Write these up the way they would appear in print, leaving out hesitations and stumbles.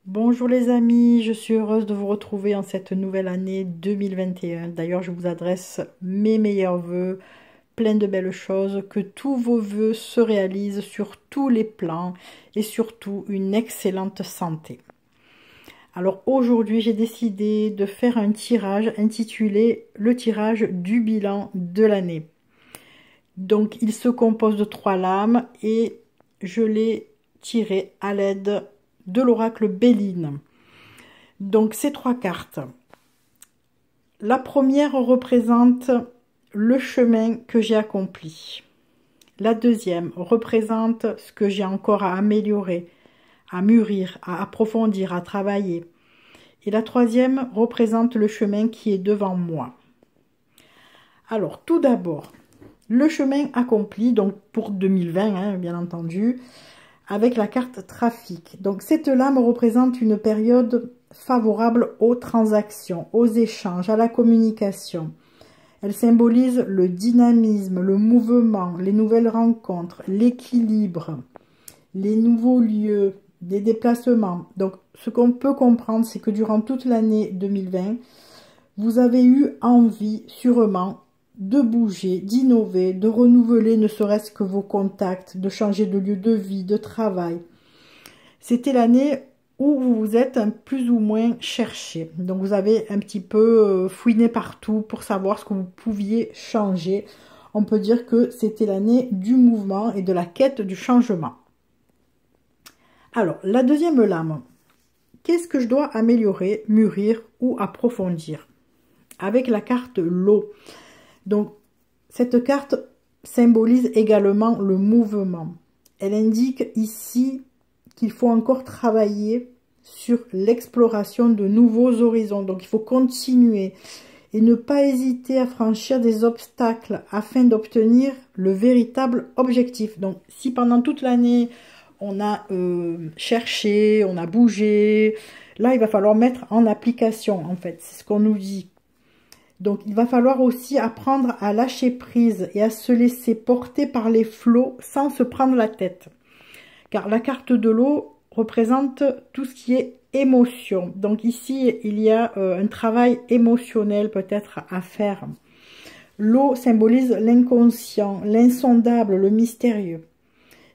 Bonjour les amis, je suis heureuse de vous retrouver en cette nouvelle année 2021. D'ailleurs, je vous adresse mes meilleurs vœux, plein de belles choses, que tous vos vœux se réalisent sur tous les plans et surtout une excellente santé. Alors aujourd'hui, j'ai décidé de faire un tirage intitulé le tirage du bilan de l'année. Donc il se compose de 3 lames et je l'ai tiré à l'aide de l'oracle Béline. Donc ces 3 cartes. La première représente le chemin que j'ai accompli. La deuxième représente ce que j'ai encore à améliorer, à mûrir, à approfondir, à travailler. Et la troisième représente le chemin qui est devant moi. Alors tout d'abord, le chemin accompli, donc pour 2020, bien entendu, avec la carte trafic. Donc cette lame représente une période favorable aux transactions, aux échanges, à la communication. Elle symbolise le dynamisme, le mouvement, les nouvelles rencontres, l'équilibre, les nouveaux lieux, des déplacements. Donc ce qu'on peut comprendre, c'est que durant toute l'année 2020, vous avez eu envie sûrement de bouger, d'innover, de renouveler ne serait-ce que vos contacts, de changer de lieu de vie, de travail. C'était l'année où vous vous êtes plus ou moins cherché. Donc vous avez un petit peu fouiné partout pour savoir ce que vous pouviez changer. On peut dire que c'était l'année du mouvement et de la quête du changement. Alors, la deuxième lame. Qu'est-ce que je dois améliorer, mûrir ou approfondir? Avec la carte l'eau. Donc, cette carte symbolise également le mouvement. Elle indique ici qu'il faut encore travailler sur l'exploration de nouveaux horizons. Donc, il faut continuer et ne pas hésiter à franchir des obstacles afin d'obtenir le véritable objectif. Donc, si pendant toute l'année, on a cherché, on a bougé, là, il va falloir mettre en application, en fait. C'est ce qu'on nous dit. Donc, il va falloir aussi apprendre à lâcher prise et à se laisser porter par les flots sans se prendre la tête. Car la carte de l'eau représente tout ce qui est émotion. Donc ici, il y a un travail émotionnel peut-être à faire. L'eau symbolise l'inconscient, l'insondable, le mystérieux.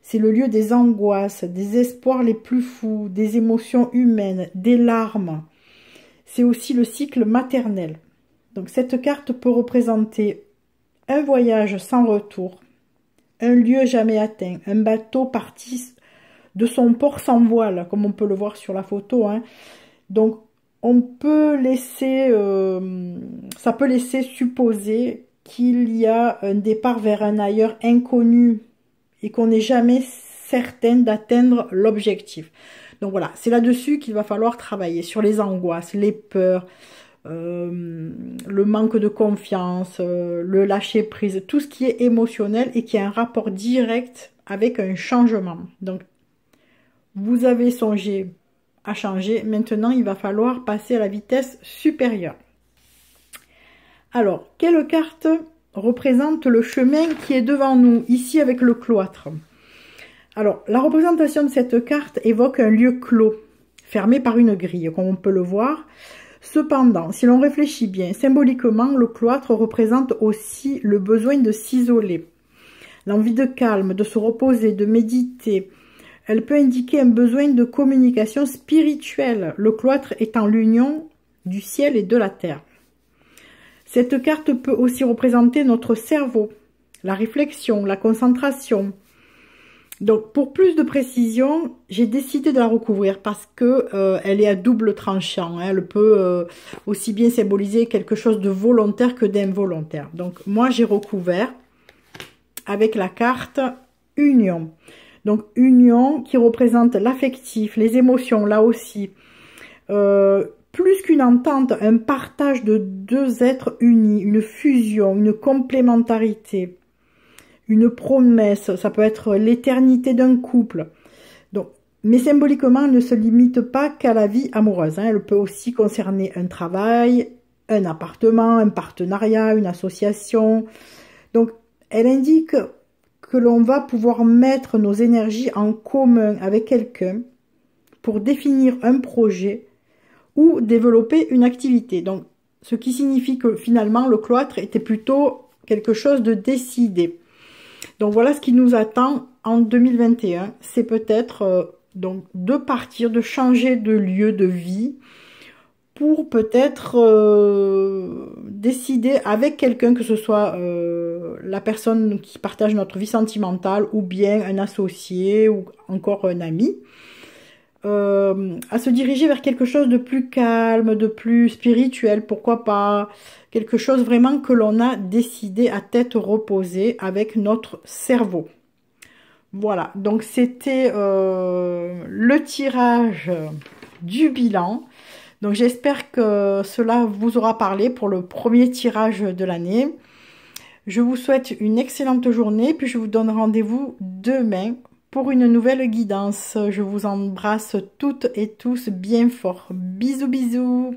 C'est le lieu des angoisses, des espoirs les plus fous, des émotions humaines, des larmes. C'est aussi le cycle maternel. Donc cette carte peut représenter un voyage sans retour, un lieu jamais atteint, un bateau parti de son port sans voile, comme on peut le voir sur la photo. Donc on peut laisser, ça peut laisser supposer qu'il y a un départ vers un ailleurs inconnu et qu'on n'est jamais certain d'atteindre l'objectif. Donc voilà, c'est là-dessus qu'il va falloir travailler, sur les angoisses, les peurs, le manque de confiance, le lâcher prise, tout ce qui est émotionnel et qui a un rapport direct avec un changement. Donc, vous avez songé à changer, maintenant il va falloir passer à la vitesse supérieure. Alors, quelle carte représente le chemin qui est devant nous, ici avec le cloître? Alors, la représentation de cette carte évoque un lieu clos, fermé par une grille, comme on peut le voir. Cependant, si l'on réfléchit bien, symboliquement, le cloître représente aussi le besoin de s'isoler, l'envie de calme, de se reposer, de méditer. Elle peut indiquer un besoin de communication spirituelle, le cloître étant l'union du ciel et de la terre. Cette carte peut aussi représenter notre cerveau, la réflexion, la concentration. Donc, pour plus de précision, j'ai décidé de la recouvrir parce que elle est à double tranchant. Elle peut aussi bien symboliser quelque chose de volontaire que d'involontaire. Donc, moi, j'ai recouvert avec la carte Union. Donc, Union qui représente l'affectif, les émotions, là aussi. Plus qu'une entente, un partage de deux êtres unis, une fusion, une complémentarité. Une promesse, ça peut être l'éternité d'un couple. Donc, mais symboliquement, elle ne se limite pas qu'à la vie amoureuse. Elle peut aussi concerner un travail, un appartement, un partenariat, une association. Donc, elle indique que l'on va pouvoir mettre nos énergies en commun avec quelqu'un pour définir un projet ou développer une activité. Donc, ce qui signifie que finalement, le cloître était plutôt quelque chose de décidé. Donc, voilà ce qui nous attend en 2021. C'est peut-être donc de partir, de changer de lieu de vie pour peut-être décider avec quelqu'un, que ce soit la personne qui partage notre vie sentimentale ou bien un associé ou encore un ami, à se diriger vers quelque chose de plus calme, de plus spirituel, pourquoi pas, quelque chose vraiment que l'on a décidé à tête reposée avec notre cerveau. Voilà, donc c'était le tirage du bilan. Donc j'espère que cela vous aura parlé pour le premier tirage de l'année. Je vous souhaite une excellente journée, puis je vous donne rendez-vous demain pour une nouvelle guidance. Je vous embrasse toutes et tous bien fort. Bisous bisous.